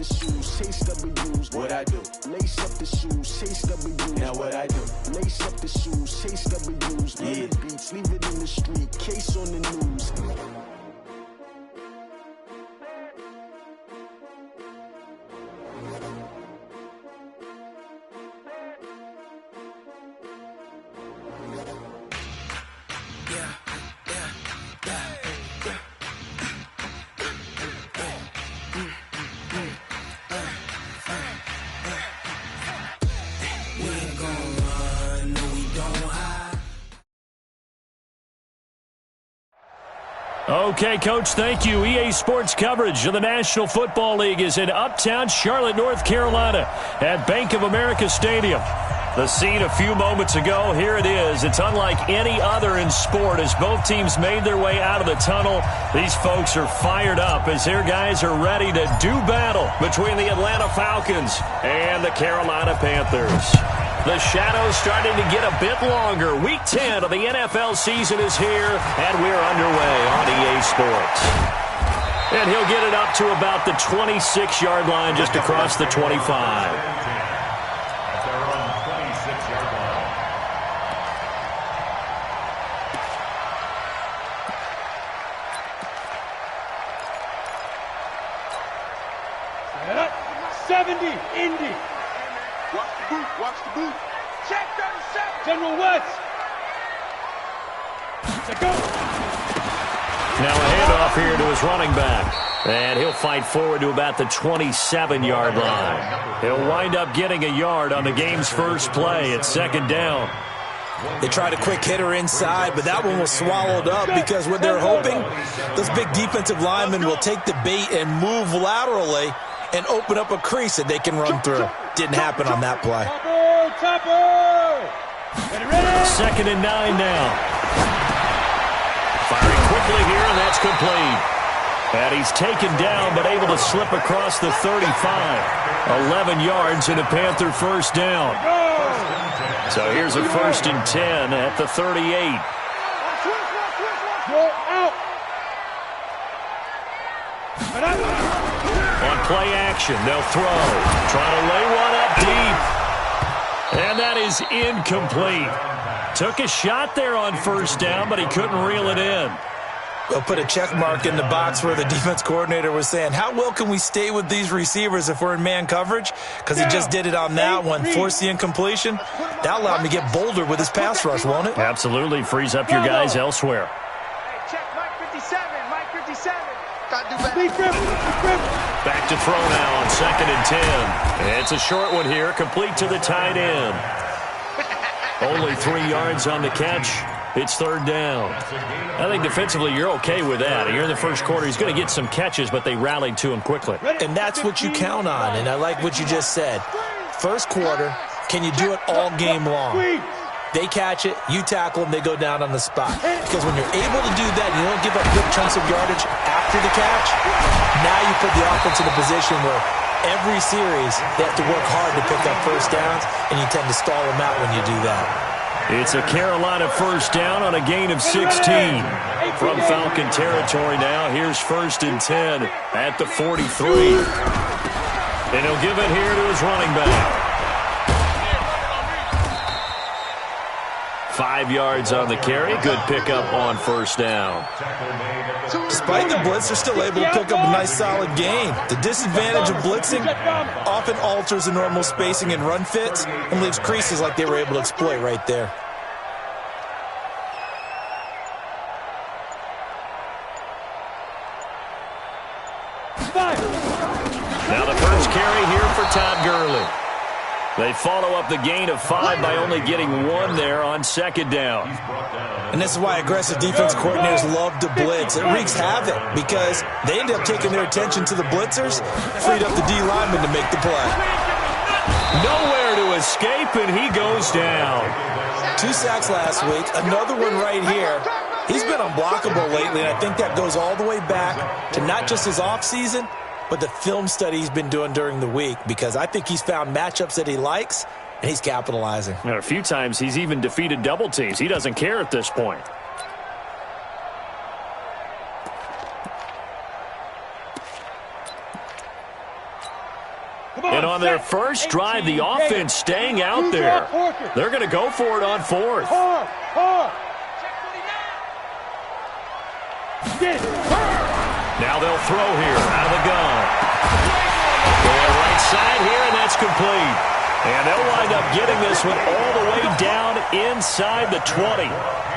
the shoes, say W's. What I do? Lace up the shoes, say W's. Now what I do? Lace up the shoes, say W's. Yeah. The beats, leave it in the street, case on the news. Okay, Coach, thank you. EA Sports coverage of the National Football League is in uptown Charlotte, North Carolina at Bank of America Stadium. The scene a few moments ago, here it is. It's unlike any other in sport as both teams made their way out of the tunnel. These folks are fired up as their guys are ready to do battle between the Atlanta Falcons and the Carolina Panthers. The shadow's starting to get a bit longer. Week 10 of the NFL season is here, and we're underway on EA Sports. And he'll get it up to about the 26-yard line just across the 25. Indy. Watch the boot, watch the boot. Check 37. General West. Go. Now a handoff here to his running back. And he'll fight forward to about the 27-yard line. He'll wind up getting a yard on the game's first play at second down. They tried a quick hitter inside, but that one was swallowed up because what they're hoping, those big defensive linemen will take the bait and move laterally and open up a crease that they can run through. Didn't happen on that play. Second and 9 now. Firing quickly here, and that's complete. And he's taken down, but able to slip across the 35. 11 yards and a Panther first down. So here's a 1st and 10 at the 38. On play action, they'll throw. Trying to lay one up deep. And that is incomplete. Took a shot there on first down, but he couldn't reel it in. They'll put a check mark in the box where the defense coordinator was saying, how well can we stay with these receivers if we're in man coverage? Because he just did it on that one, forced the incompletion. That allowed him to get bolder with his pass rush, won't it? Absolutely. Frees up your guys elsewhere. Hey, check Mike 57, Mike 57. Got to do better. Back to throw now on 2nd and 10. It's a short one here, complete to the tight end. Only 3 yards on the catch. It's 3rd down. I think defensively you're okay with that. Here in the first quarter, he's going to get some catches, but they rallied to him quickly. And that's what you count on, and I like what you just said. First quarter, can you do it all game long? They catch it, you tackle them, they go down on the spot. Because when you're able to do that, you don't give up big chunks of yardage after the catch. Now you put the offense in a position where every series they have to work hard to pick up first downs, and you tend to stall them out when you do that. It's a Carolina first down on a gain of 16. From Falcon territory now, here's 1st and 10 at the 43. And he'll give it here to his running back. 5 yards on the carry. Good pickup on first down. Despite the blitz, they're still able to pick up a nice solid gain. The disadvantage of blitzing often alters the normal spacing and run fits and leaves creases like they were able to exploit right there. Now the first carry here for Todd Gurley. They follow up the gain of 5 by only getting 1 there on 2nd down. And this is why aggressive defense coordinators love to blitz. It wreaks havoc because they end up taking their attention to the blitzers, freed up the D lineman to make the play. Nowhere to escape, and he goes down. 2 sacks last week, another one right here. He's been unblockable lately, and I think that goes all the way back to not just his offseason, but the film study he's been doing during the week, because I think he's found matchups that he likes, and he's capitalizing. And a few times he's even defeated double teams. He doesn't care at this point. And on their first drive, the offense staying out there. They're going to go for it on fourth. Now they'll throw here out of the gun. Going right side here, and that's complete. And they'll wind up getting this one all the way down inside the 20.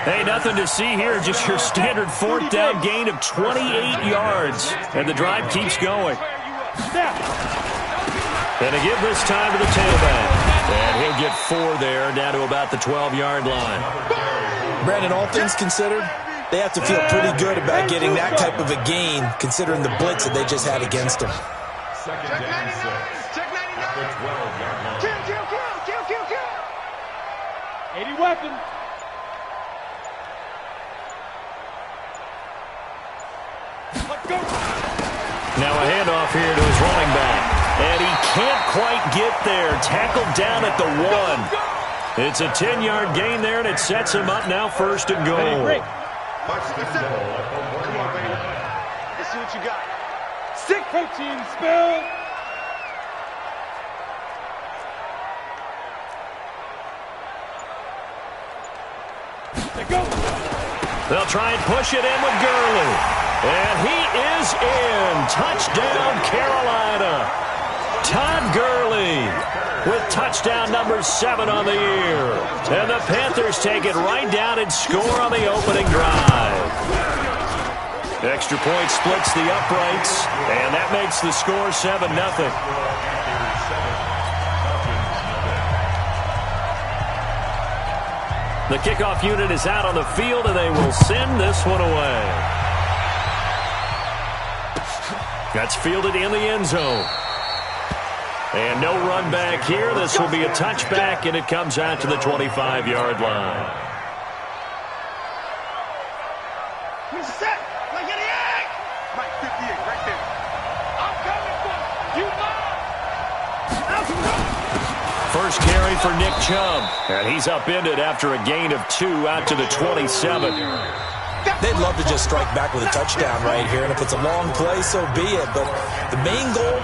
Hey, nothing to see here, just your standard fourth down gain of 28 yards. And the drive keeps going. And to give this time to the tailback. And he'll get 4 there, down to about the 12-yard line. Brandon, all things considered, they have to feel pretty good about getting that type of a gain, considering the blitz that they just had against them. Check 99. Check 99. Kill. 80 weapon. Let's go. Now a handoff here to his running back. And he can't quite get there. Tackled down at the 1. It's a 10-yard gain there, and it sets him up now first and goal. Let's see what you got. 6 protein spill. They'll try and push it in with Gurley. And he is in. Touchdown, Carolina. Todd Gurley with touchdown number 7 on the year. And the Panthers take it right down and score on the opening drive. Extra point splits the uprights, and that makes the score 7-0. The kickoff unit is out on the field, and they will send this one away. That's fielded in the end zone. And no run back here. This will be a touchback, and it comes out to the 25-yard line. He's set. Like an egg. Mike 58 right there. I'm coming for you. First carry for Nick Chubb. And he's upended after a gain of 2 out to the 27. They'd love to just strike back with a touchdown right here, and if it's a long play, so be it. But the main goal,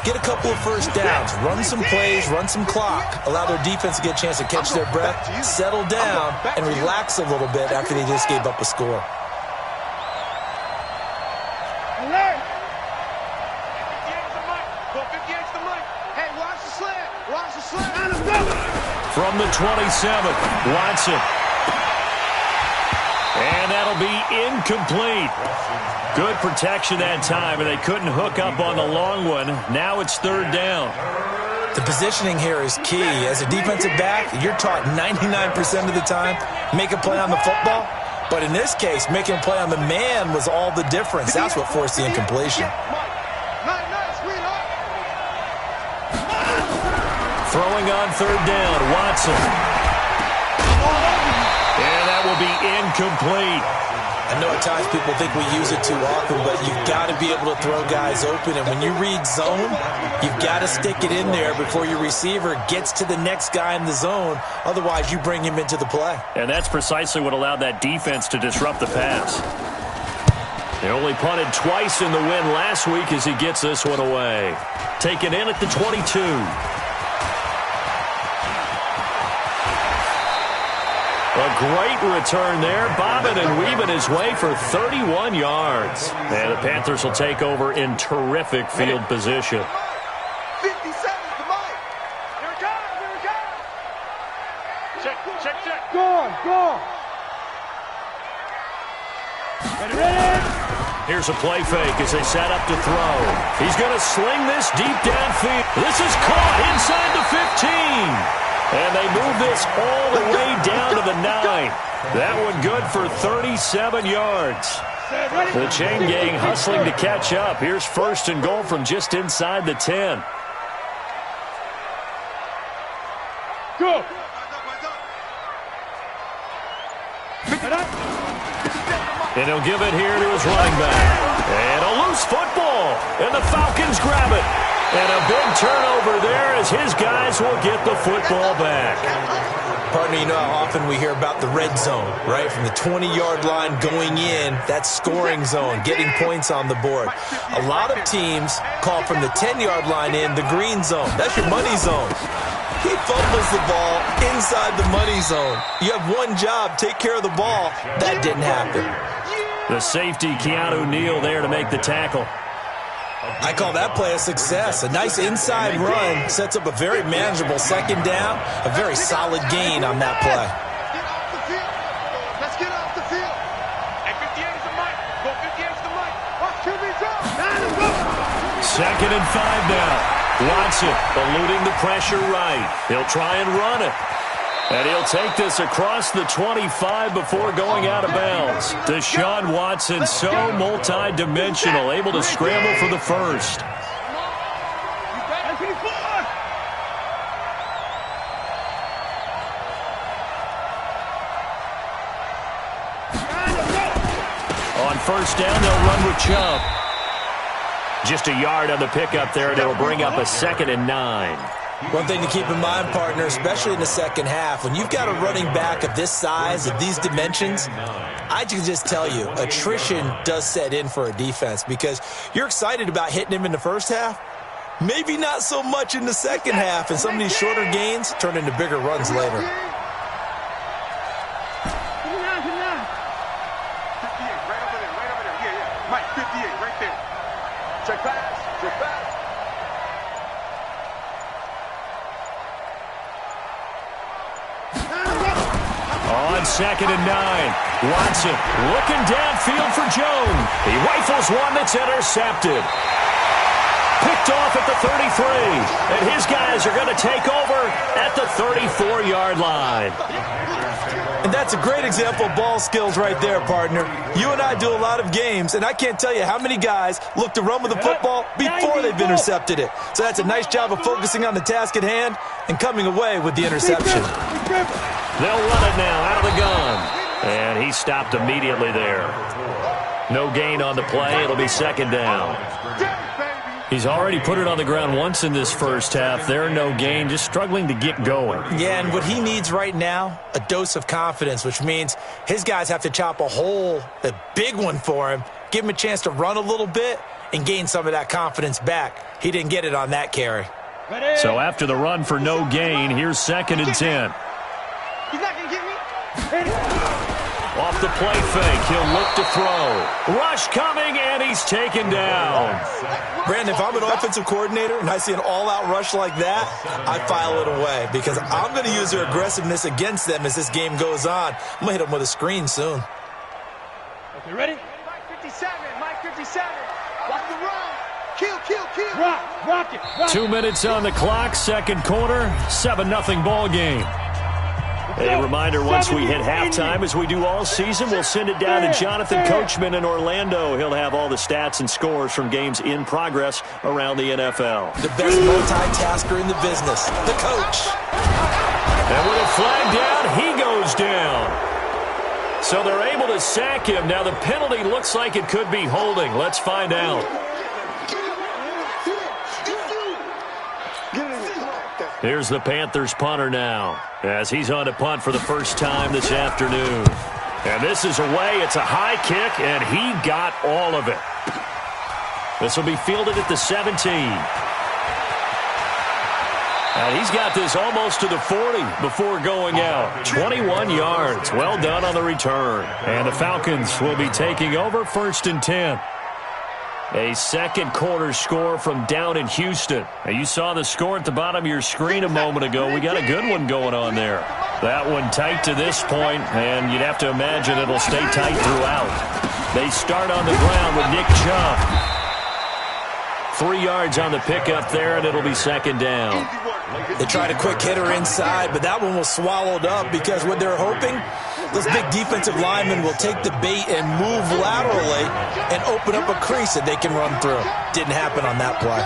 get a couple of first downs, run some plays, run some clock, allow their defense to get a chance to catch their breath, settle down, and relax a little bit after they just gave up a score. From the 27, Watson. And that'll be incomplete. Good protection that time, and they couldn't hook up on the long one. Now it's third down. The positioning here is key. As a defensive back, you're taught 99% of the time, make a play on the football. But in this case, making a play on the man was all the difference. That's what forced the incompletion. Throwing on third down, Watson. And that will be incomplete. I know at times people think we use it too often, but you've got to be able to throw guys open. And when you read zone, you've got to stick it in there before your receiver gets to the next guy in the zone. Otherwise, you bring him into the play. And that's precisely what allowed that defense to disrupt the pass. They only punted twice in the win last week as he gets this one away. Taken in at the 22. A great return there, bobbing and weaving his way for 31 yards. And the Panthers will take over in terrific field position. 57 to Mike. Here it comes. Check. Go. Ready. Here's a play fake as they set up to throw. He's going to sling this deep downfield. This is caught inside the 15. And they move this all the way down to the 9. That one good for 37 yards. The chain gang hustling to catch up. Here's first and goal from just inside the 10. Go. And he'll give it here to his running back. And a loose football. And the Falcons grab it. And a big turnover there as his guys will get the football back. Partner, you know how often we hear about the red zone, right? From the 20-yard line going in, that scoring zone, getting points on the board. A lot of teams call from the 10-yard line in the green zone. That's your money zone. He fumbles the ball inside the money zone. You have one job, take care of the ball. That didn't happen. The safety, Keanu Neal, there to make the tackle. I call that play a success. A nice inside run sets up a very manageable second down, a very solid gain on that play. Get off the field. Let's get off the field. Hey, 58's the mic. Go 58's the mic. Watch QB's up. Second and 5 now. Watson eluding the pressure right. He'll try and run it. And he'll take this across the 25 before going out of bounds. Deshaun Watson, so multi-dimensional, able to scramble for the first. On first down, they'll run with Chubb. Just a yard on the pickup there, and it'll bring up a 2nd and 9. One thing to keep in mind, partner, especially in the second half, when you've got a running back of this size, of these dimensions, I can just tell you, attrition does set in for a defense because you're excited about hitting him in the first half. Maybe not so much in the second half, and some of these shorter gains turn into bigger runs later. 58, right over there. Yeah. Mike, 58, right there. Check pass. On 2nd and 9, Watson looking downfield for Jones. He rifles one that's intercepted. Picked off at the 33, and his guys are going to take over at the 34-yard line. And that's a great example of ball skills right there, partner. You and I do a lot of games, and I can't tell you how many guys look to run with the football before they've intercepted it. So that's a nice job of focusing on the task at hand and coming away with the interception. They'll run it now out of the gun. And he stopped immediately there. No gain on the play. It'll be 2nd down. He's already put it on the ground once in this first half. There, no gain, just struggling to get going. Yeah, and what he needs right now, a dose of confidence, which means his guys have to chop a hole, a big one for him, give him a chance to run a little bit and gain some of that confidence back. He didn't get it on that carry. So after the run for no gain, here's 2nd and 10. He's not going to get me. Off the play fake, he'll look to throw. Rush coming, and he's taken down. Brandon, if I'm an offensive coordinator and I see an all-out rush like that, I file it away because I'm going to use their aggressiveness against them as this game goes on. I'm going to hit them with a screen soon. Okay, ready? Mike 57, Mike 57. Watch the run. Kill. Rock it. 2 minutes on the clock, second quarter, 7-0 ball game. A reminder, once we hit halftime, as we do all season, we'll send it down to Jonathan Coachman in Orlando. He'll have all the stats and scores from games in progress around the NFL. The best multitasker in the business, the coach. And with a flag down, he goes down. So they're able to sack him. Now the penalty looks like it could be holding. Let's find out. Here's the Panthers punter now, as he's on to punt for the first time this afternoon. And this is away. It's a high kick, and he got all of it. This will be fielded at the 17. And he's got this almost to the 40 before going out. 21 yards. Well done on the return. And the Falcons will be taking over 1st and 10. A second quarter score from down in Houston. Now, you saw the score at the bottom of your screen a moment ago. We got a good one going on there. That one tight to this point, and you'd have to imagine it'll stay tight throughout. They start on the ground with Nick Chubb. 3 yards on the pickup there, and it'll be 2nd down. They tried a quick hitter inside, but that one was swallowed up because what they're hoping, those big defensive linemen will take the bait and move laterally and open up a crease that they can run through. Didn't happen on that play.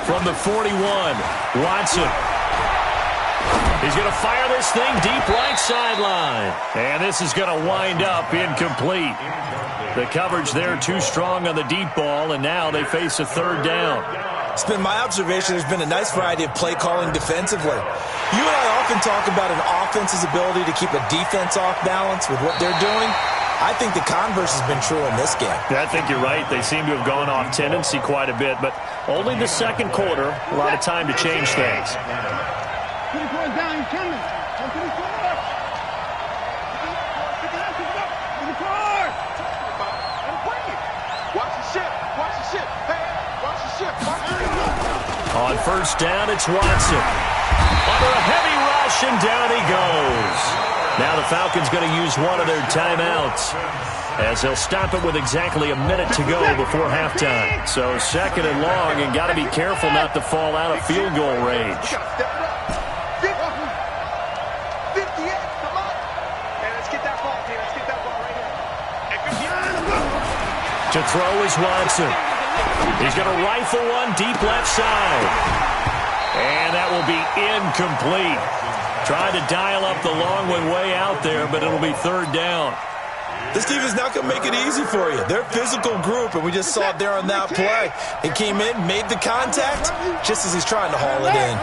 From the 41, Watson. He's going to fire this thing deep right sideline. And this is going to wind up incomplete. The coverage there too strong on the deep ball, and now they face a third down. It's been my observation there's been a nice variety of play calling defensively. You and I often talk about an offense's ability to keep a defense off balance with what they're doing. I think the converse has been true in this game. I think you're right. They seem to have gone off tendency quite a bit, but only the second quarter, a lot of time to change things. On first down, it's Watson. Under a heavy rush, and down he goes. Now the Falcons going to use one of their timeouts, as they'll stop it with exactly a minute to go before halftime. So second and long, and got to be careful not to fall out of field goal range. To throw is Watson. He's going to rifle one deep left side. And that will be incomplete. Trying to dial up the long one way out there, but it'll be third down. This team is not going to make it easy for you. They're a physical group, and we just saw it there on that play. He came in, made the contact, just as he's trying to haul it in.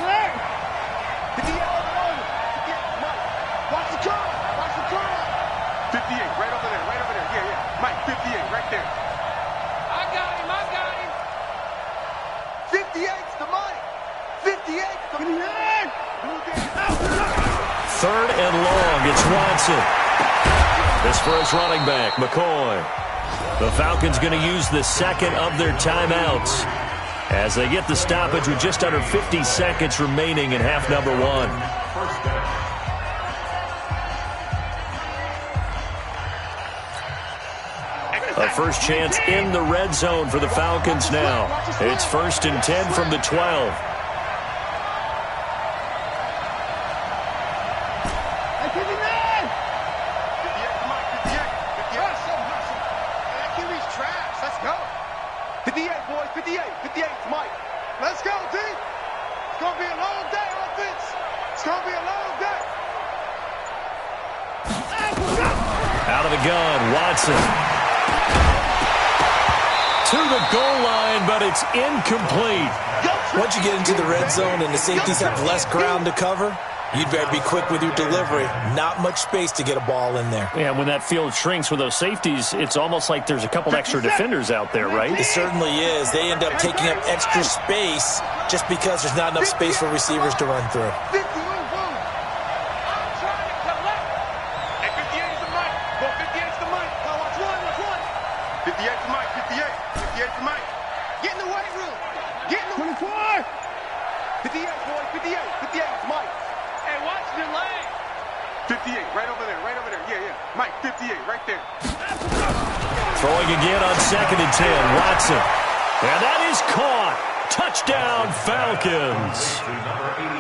Third and long, it's Watson. This for his running back, McCoy. The Falcons going to use the second of their timeouts as they get the stoppage with just under 50 seconds remaining in half number one. A first chance in the red zone for the Falcons now. It's 1st and 10 from the 12. Out of the gun, Watson. To the goal line, but it's incomplete. Once you get into the red zone and the safeties have less ground to cover, you'd better be quick with your delivery. Not much space to get a ball in there. Yeah, when that field shrinks with those safeties, it's almost like there's a couple extra defenders out there, right? It certainly is. They end up taking up extra space just because there's not enough space for receivers to run through. Throwing again on 2nd and 10, Watson. And that is caught. Touchdown, Falcons.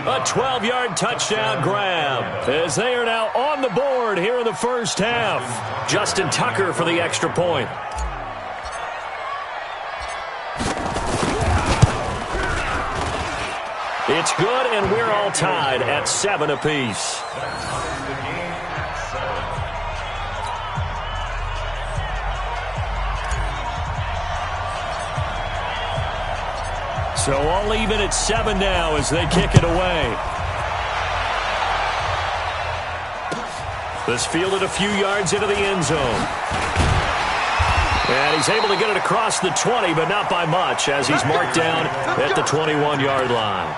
A 12-yard touchdown grab as they are now on the board here in the first half. Justin Tucker for the extra point. It's good, and we're all tied at 7 apiece. So all even at 7 now as they kick it away. This fielded a few yards into the end zone. And he's able to get it across the 20, but not by much, as he's marked down at the 21-yard line.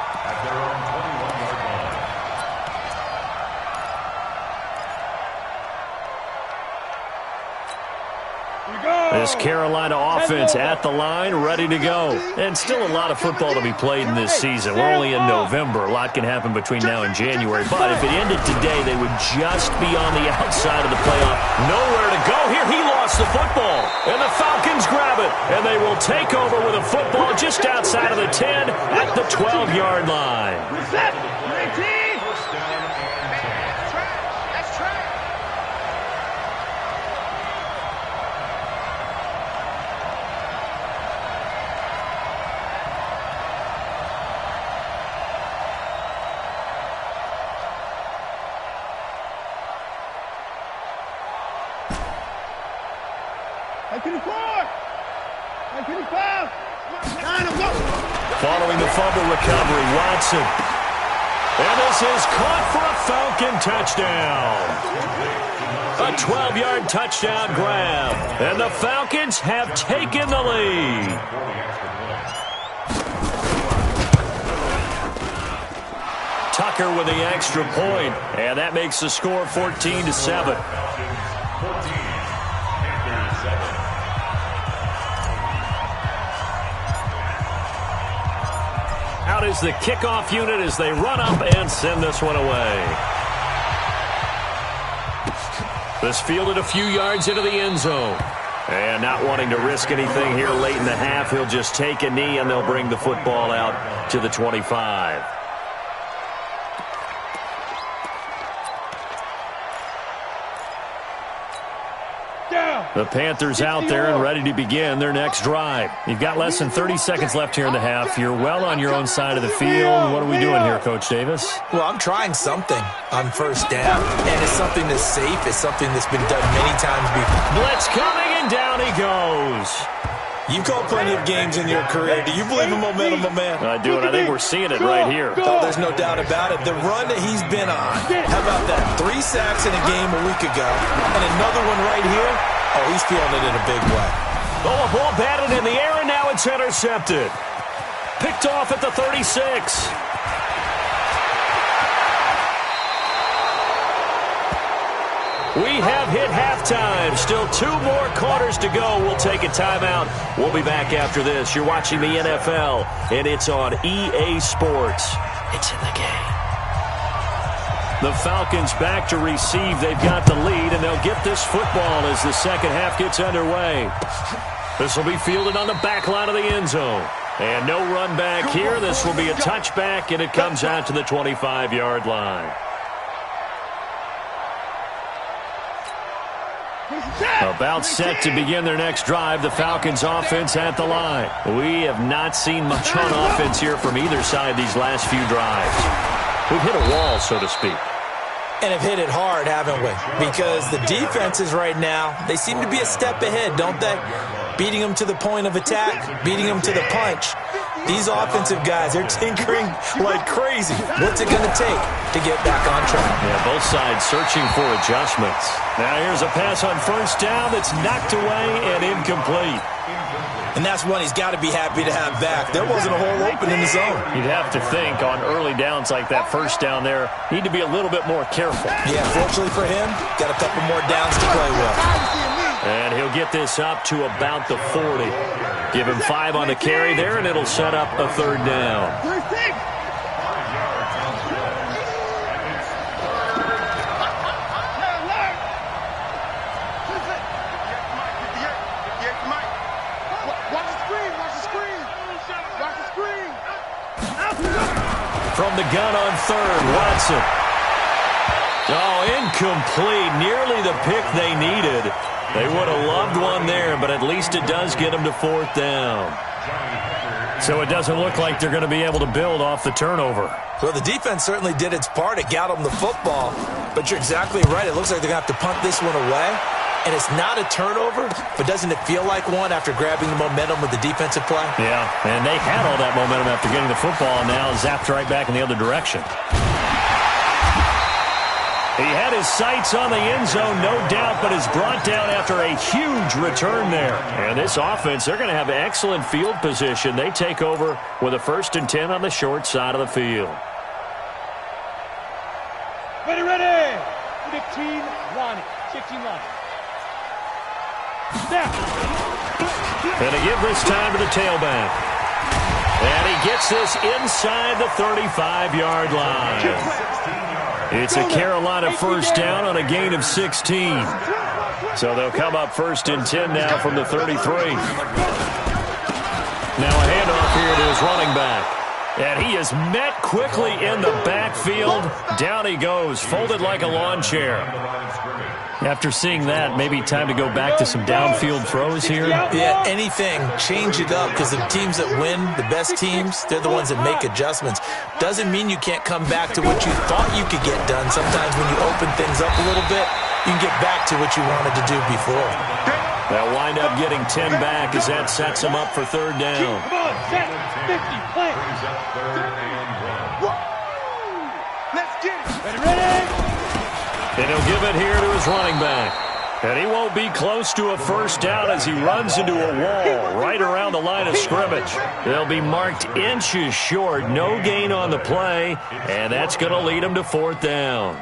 This Carolina offense at the line, ready to go. And still a lot of football to be played in this season. We're only in November. A lot can happen between now and January. But if it ended today, they would just be on the outside of the playoff. Nowhere to go. Here he lost the football. And the Falcons grab it. And they will take over with a football just outside of the 10 at the 12-yard line. Following the fumble recovery, Watson. And this is caught for a Falcon touchdown. A 12-yard touchdown grab. And the Falcons have taken the lead. Tucker with the extra point, and that makes the score 14-7. Out is the kickoff unit as they run up and send this one away. This fielded a few yards into the end zone. And not wanting to risk anything here late in the half, he'll just take a knee and they'll bring the football out to the 25. The Panthers out there and ready to begin their next drive. You've got less than 30 seconds left here in the half. You're well on your own side of the field. What are we doing here, Coach Davis? Well, I'm trying something on first down, and it's something that's safe. It's something that's been done many times before. Blitz coming, and down he goes. You've called plenty of games in your career. Do you believe in momentum, my man? I do, and I think we're seeing it right here. Oh, there's no doubt about it. The run that he's been on. How about that? 3 sacks in a game a week ago, and another one right here. Oh, he's feeling it in a big way. Oh, a ball batted in the air, and now it's intercepted. Picked off at the 36. We have hit halftime. Still 2 more quarters to go. We'll take a timeout. We'll be back after this. You're watching the NFL, and it's on EA Sports. It's in the game. The Falcons back to receive. They've got the lead, and they'll get this football as the second half gets underway. This will be fielded on the back line of the end zone. And no run back here. This will be a touchback, and it comes out to the 25-yard line. About set to begin their next drive, the Falcons offense at the line. We have not seen much on offense here from either side these last few drives. We've hit a wall, so to speak. And have hit it hard, haven't we? Because the defenses right now, they seem to be a step ahead, don't they? Beating them to the point of attack, beating them to the punch. These offensive guys, they're tinkering like crazy. What's it going to take to get back on track? Yeah, both sides searching for adjustments. Now here's a pass on first down that's knocked away and incomplete. And that's one he's got to be happy to have back. There wasn't a hole open in the zone. You'd have to think on early downs like that first down there, need to be a little bit more careful. Yeah, fortunately for him, got a couple more downs to play with. And he'll get this up to about the 40. Give him 5 on the carry there, and it'll set up a third down. From the gun on third, Watson. Oh, incomplete. Nearly the pick they needed. They would have loved one there, but at least it does get them to fourth down. So it doesn't look like they're going to be able to build off the turnover. Well, the defense certainly did its part. It got them the football. But you're exactly right. It looks like they're going to have to punt this one away. And it's not a turnover, but doesn't it feel like one after grabbing the momentum with the defensive play? Yeah, and they had all that momentum after getting the football, and now zapped right back in the other direction. He had his sights on the end zone, no doubt, but is brought down after a huge return there. And this offense, they're going to have excellent field position. They take over with a 1st and 10 on the short side of the field. Ready. 15 Lonnie. 15 Lonnie. And to give this time to the tailback. And he gets this inside the 35-yard line. It's a Carolina first down on a gain of 16. So they'll come up 1st and 10 now from the 33. Now a handoff here to his running back. And he is met quickly in the backfield. Down he goes, folded like a lawn chair. After seeing that, maybe time to go back to some downfield throws here. Yeah, anything. Change it up because the teams that win, the best teams, they're the ones that make adjustments. Doesn't mean you can't come back to what you thought you could get done. Sometimes when you open things up a little bit, you can get back to what you wanted to do before. They'll wind up getting 10 back as that sets them up for third down. Come on, set, 50, play. Let's get it. Ready? And he'll give it here to his running back. And he won't be close to a first down as he runs into a wall right around the line of scrimmage. They'll be marked inches short, no gain on the play, and that's going to lead him to fourth down.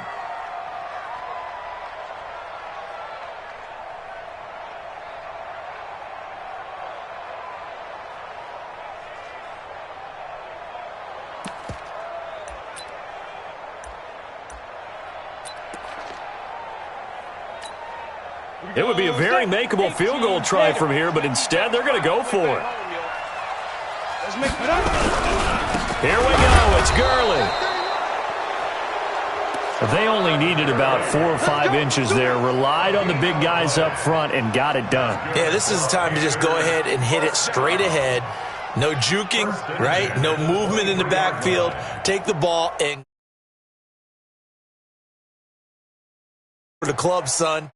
It would be a very makeable field goal try from here, but instead they're going to go for it. Here we go. It's Gurley. They only needed about 4 or 5 inches there, relied on the big guys up front, and got it done. Yeah, this is the time to just go ahead and hit it straight ahead. No juking, right? No movement in the backfield. Take the ball and for the club, son.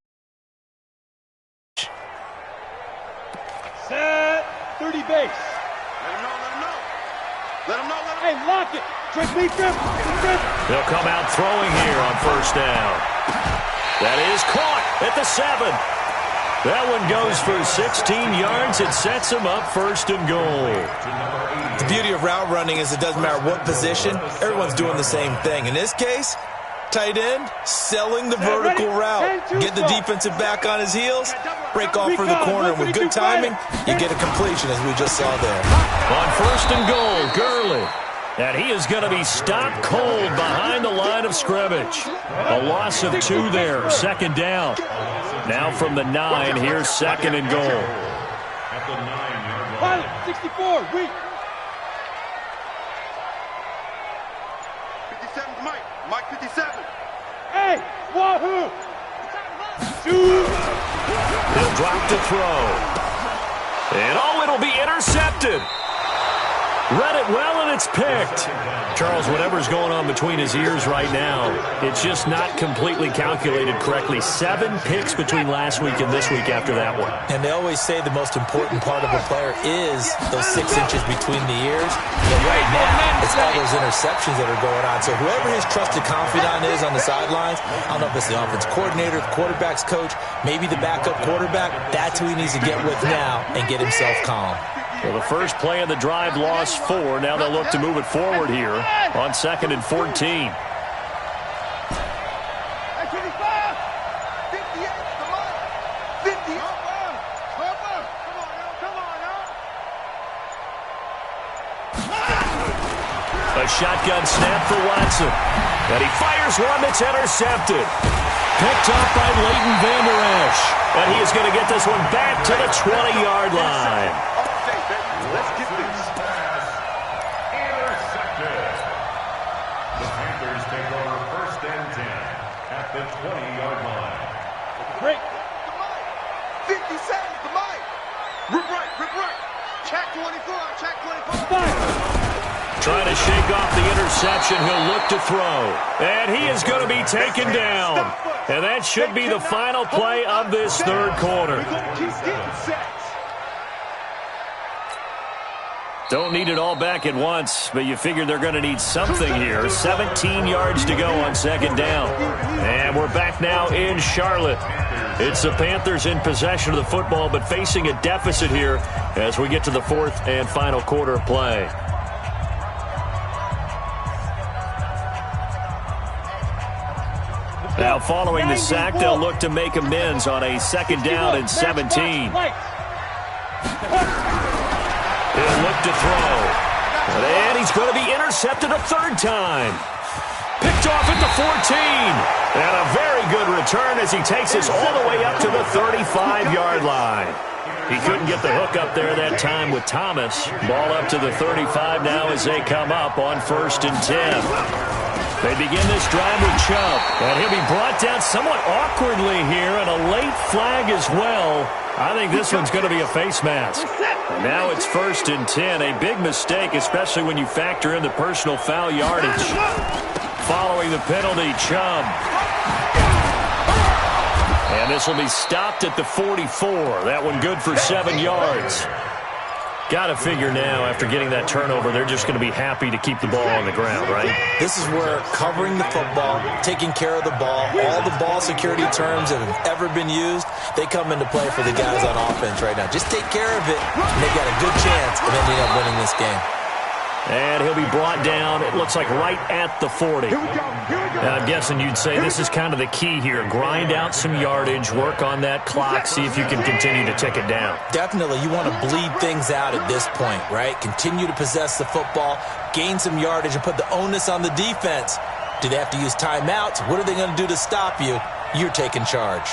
Set, 30 base. Let him know, let him know. Let him know, let him know. Hey, lock it. Trick me, Griff. They'll come out throwing here on first down. That is caught at the 7. That one goes for 16 yards. It sets them up first and goal. The beauty of route running is it doesn't matter what position. Everyone's doing the same thing. In this case, tight end, selling the vertical route. Get the defensive back on his heels, break off for the corner. With good timing, you get a completion, as we just saw there. On first and goal, Gurley. And he is going to be stopped cold behind the line of scrimmage. A loss of 2 there, second down. Now from the 9, here's second and goal. At the 9-yard line. 64, weak. 57's Mike. Mike 57. Hey, wahoo! He'll drop to throw. And it'll be intercepted. Read it well, and it's picked. Charles, whatever's going on between his ears right now, it's just not completely calculated correctly. 7 picks between last week and this week after that one. And they always say the most important part of a player is those 6 inches between the ears. But right now, it's all those interceptions that are going on. So whoever his trusted confidant is on the sidelines, I don't know if it's the offense coordinator, the quarterback's coach, maybe the backup quarterback, that's who he needs to get with now and get himself calm. Well, the first play of the drive lost 4. Now they'll look to move it forward here on second and 14. 55. 58, come on. 50. Come on now. A shotgun snap for Watson. And he fires one that's intercepted. Picked up by Leighton Vander Esch. And he is going to get this one back to the 20-yard line. Let's get this. Intercepted. The Panthers take over first and 10 at the 20-yard line. Break. 50 seconds to Mike. Rip right. Check 24, check 24. Trying to shake off the interception. He'll look to throw. And he is going to be taken down. And that should be the final play of this third quarter. We're going to keep getting sacks. Don't need it all back at once, but you figure they're going to need something here. 17 yards to go on second down. And we're back now in Charlotte. It's the Panthers in possession of the football, but facing a deficit here as we get to the fourth and final quarter of play. Now following the sack, they'll look to make amends on a second down and 17. He'll look to throw. And he's going to be intercepted a third time. Picked off at the 14. And a very good return as he takes us all the way up to the 35-yard line. He couldn't get the hook up there that time with Thomas. Ball up to the 35 now as they come up on first and 10. They begin this drive with Chubb. And he'll be brought down somewhat awkwardly here, and a late flag as well. I think this one's going to be a face mask. Now it's first and 10. A big mistake, especially when you factor in the personal foul yardage. Following the penalty, Chubb. And this will be stopped at the 44. That one good for 7 yards. Got to figure now, after getting that turnover, they're just going to be happy to keep the ball on the ground, right? This is where covering the football, taking care of the ball, all the ball security terms that have ever been used, they come into play for the guys on offense right now. Just take care of it, and they've got a good chance of ending up winning this game. And he'll be brought down, it looks like, right at the 40. Now, I'm guessing you'd say this is kind of the key here. Grind out some yardage, work on that clock, see if you can continue to tick it down. Definitely. You want to bleed things out at this point, right? Continue to possess the football, gain some yardage, and put the onus on the defense. Do they have to use timeouts? What are they going to do to stop you? You're taking charge.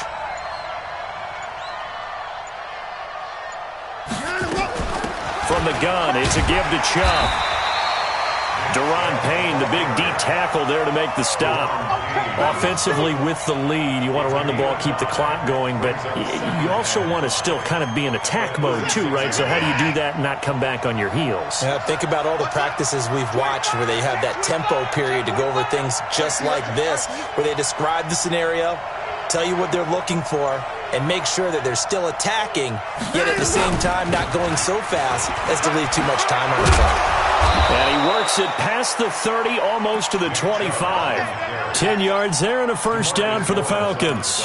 From the gun, it's a give to Chubb. Deron Payne, the big D tackle there to make the stop. Offensively with the lead, you want to run the ball, keep the clock going, but you also want to still kind of be in attack mode too, right? So how do you do that and not come back on your heels? Yeah, think about all the practices we've watched where they have that tempo period to go over things just like this, where they describe the scenario, tell you what they're looking for, and make sure that they're still attacking, yet at the same time not going so fast as to leave too much time on the clock. And he works it past the 30, almost to the 25. 10 yards there and a first down for the Falcons.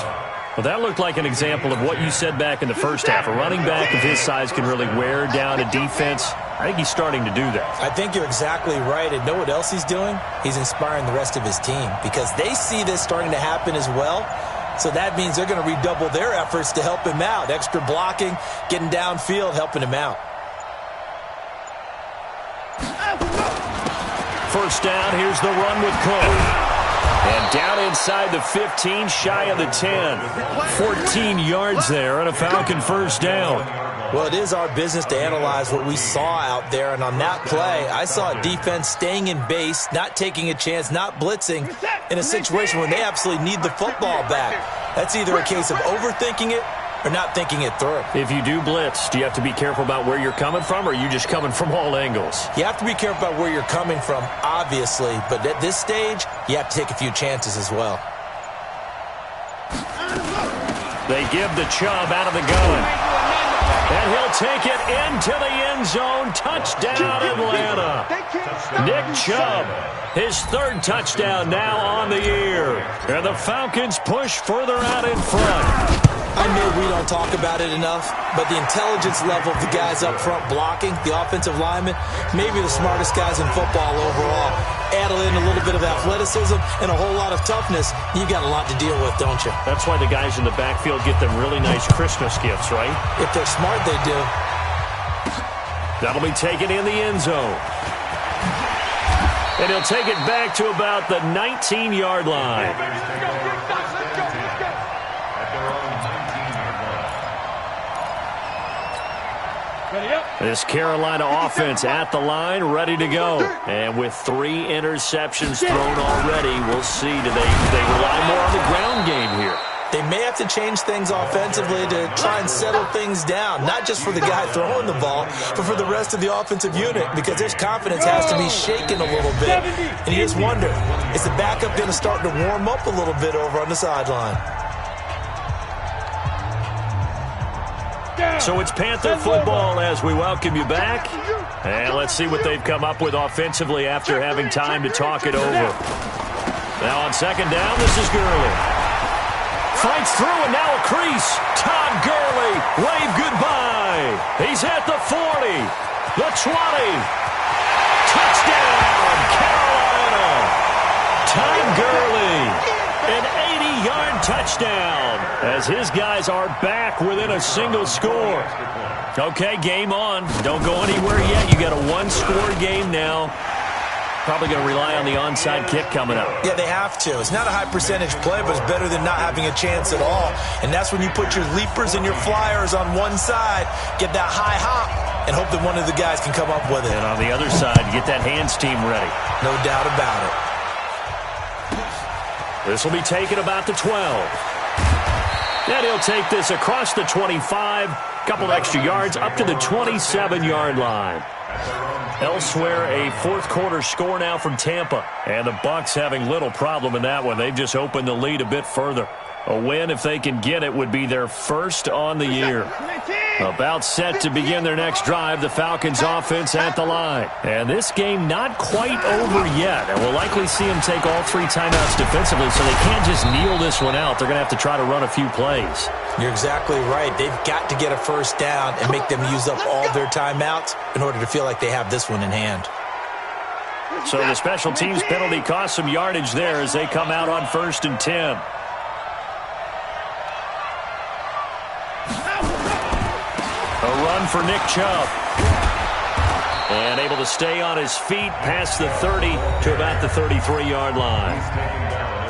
Well, that looked like an example of what you said back in the first half. A running back of his size can really wear down a defense. I think he's starting to do that. I think you're exactly right. And know what else he's doing? He's inspiring the rest of his team because they see this starting to happen as well. So that means they're going to redouble their efforts to help him out. Extra blocking, getting downfield, helping him out. First down, here's the run with Cook. And down inside the 15, shy of the 10. 14 yards there and a Falcon first down. Well, it is our business to analyze what we saw out there. And on that play, I saw a defense staying in base, not taking a chance, not blitzing in a situation when they absolutely need the football back. That's either a case of overthinking it or not thinking it through. If you do blitz, do you have to be careful about where you're coming from, or are you just coming from all angles? You have to be careful about where you're coming from, obviously. But at this stage, you have to take a few chances as well. They give the Chubb out of the gun. And he'll take it into the end zone. Touchdown, Atlanta. Nick Chubb, his third touchdown now on the year. And the Falcons push further out in front. I know we don't talk about it enough, but the intelligence level of the guys up front blocking, the offensive linemen, maybe the smartest guys in football overall. Add in a little bit of athleticism and a whole lot of toughness, you got a lot to deal with, don't you? That's why the guys in the backfield get them really nice Christmas gifts, right? If they're smart, they do. That'll be taken in the end zone. And he'll take it back to about the 19-yard line. This Carolina offense at the line, ready to go. And with 3 interceptions thrown already, we'll see. Do they rely more on the ground game here? They may have to change things offensively to try and settle things down, not just for the guy throwing the ball, but for the rest of the offensive unit, because their confidence has to be shaken a little bit. And you just wonder, is the backup going to start to warm up a little bit over on the sideline? So it's Panther football as we welcome you back. And let's see what they've come up with offensively after having time to talk it over. Now on second down, this is Gurley. Fights through and now a crease. Todd Gurley, wave goodbye. He's at the 40, the 20. Touchdown, Carolina. Todd Gurley. An 80-yard touchdown as his guys are back within a single score. Okay, game on. Don't go anywhere yet. You got a one-score game now. Probably going to rely on the onside kick coming up. Yeah, they have to. It's not a high-percentage play, but it's better than not having a chance at all. And that's when you put your leapers and your flyers on one side, get that high hop, and hope that one of the guys can come up with it. And on the other side, get that hands team ready. No doubt about it. This will be taken about the 12. And he'll take this across the 25, couple extra yards, up to the 27-yard line. Elsewhere, a fourth-quarter score now from Tampa. And the Bucs having little problem in that one. They've just opened the lead a bit further. A win, if they can get it, would be their first on the year. About set to begin their next drive, the Falcons offense at the line. And this game not quite over yet. And we'll likely see them take all 3 timeouts defensively, so they can't just kneel this one out. They're going to have to try to run a few plays. You're exactly right. They've got to get a first down and make them use up all their timeouts in order to feel like they have this one in hand. So the special teams penalty cost some yardage there as they come out on 1st and 10. A run for Nick Chubb. And able to stay on his feet past the 30 to about the 33-yard line.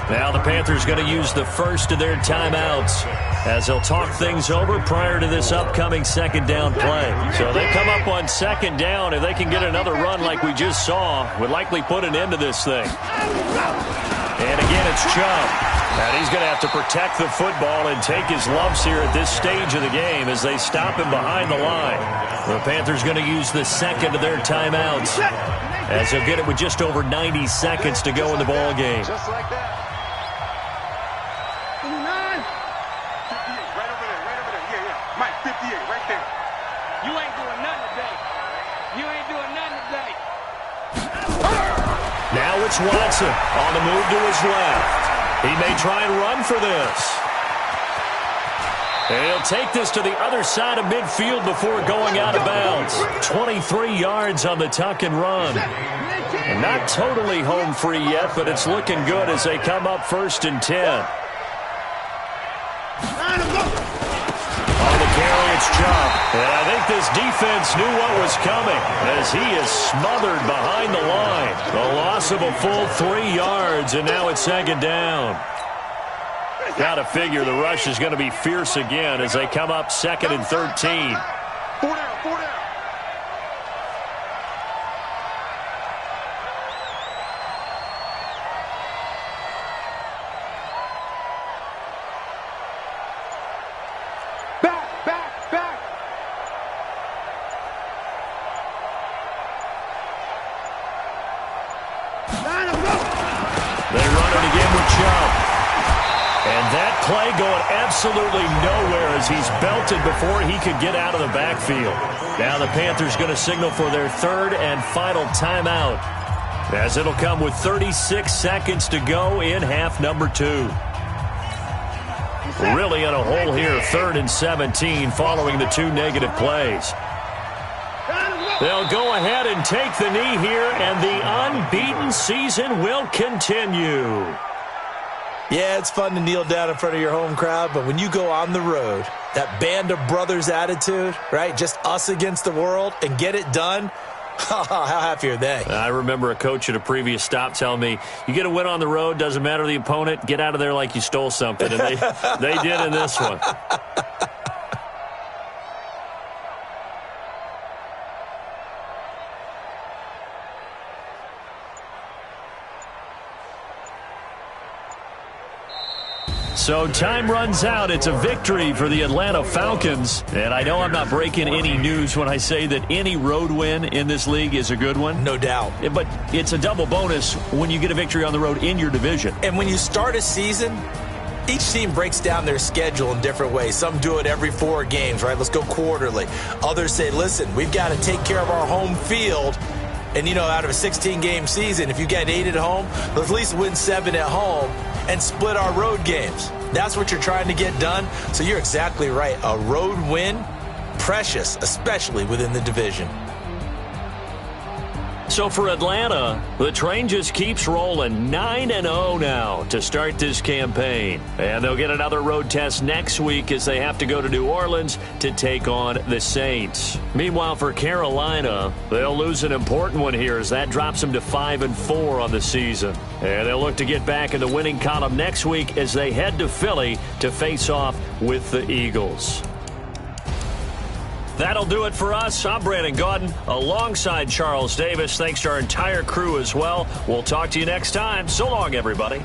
Now the Panthers going to use the first of their timeouts as they'll talk things over prior to this upcoming second down play. So they come up on second down. If they can get another run like we just saw, would likely put an end to this thing. And again, it's Chubb. And he's going to have to protect the football and take his lumps here at this stage of the game as they stop him behind the line. The Panthers going to use the second of their timeouts as they'll get it with just over 90 seconds to go in the ball game. Just like that. 58, right over there. Yeah. Mike, 58, right there. You ain't doing nothing today. You ain't doing nothing today. Now it's Watson on the move to his left. He may try and run for this. And he'll take this to the other side of midfield before going out of bounds. 23 yards on the tuck and run. And not totally home free yet, but it's looking good as they come up 1st and 10. On the carry, it's Chubb. And I think this defense knew what was coming as he is smothered behind the line. A loss of a full 3 yards, and now it's second down. Got to figure the rush is going to be fierce again as they come up 2nd and 13. 4 down. Back. They run it again with Chubb. And that play going absolutely nowhere as he's belted before he could get out of the backfield. Now the Panthers going to signal for their 3rd and final timeout as it'll come with 36 seconds to go in half number 2. Really in a hole here, 3rd and 17 following the 2 negative plays. They'll go ahead and take the knee here, and the unbeaten season will continue. Yeah, it's fun to kneel down in front of your home crowd, but when you go on the road, that band of brothers attitude, right, just us against the world, and get it done, how happy are they? I remember a coach at a previous stop telling me, you get a win on the road, doesn't matter the opponent, get out of there like you stole something. And they did in this one. So time runs out. It's a victory for the Atlanta Falcons. And I know I'm not breaking any news when I say that any road win in this league is a good one. No doubt. But it's a double bonus when you get a victory on the road in your division. And when you start a season, each team breaks down their schedule in different ways. Some do it every 4 games, right? Let's go quarterly. Others say, listen, we've got to take care of our home field. And, you know, out of a 16-game season, if you get 8 at home, let's at least win 7 at home and split our road games. That's what you're trying to get done. So you're exactly right. A road win, precious, especially within the division. So for Atlanta, the train just keeps rolling. 9-0 now to start this campaign. And they'll get another road test next week as they have to go to New Orleans to take on the Saints. Meanwhile, for Carolina, they'll lose an important one here as that drops them to 5-4 on the season. And they'll look to get back in the winning column next week as they head to Philly to face off with the Eagles. That'll do it for us. I'm Brandon Gaudin alongside Charles Davis. Thanks to our entire crew as well. We'll talk to you next time. So long, everybody.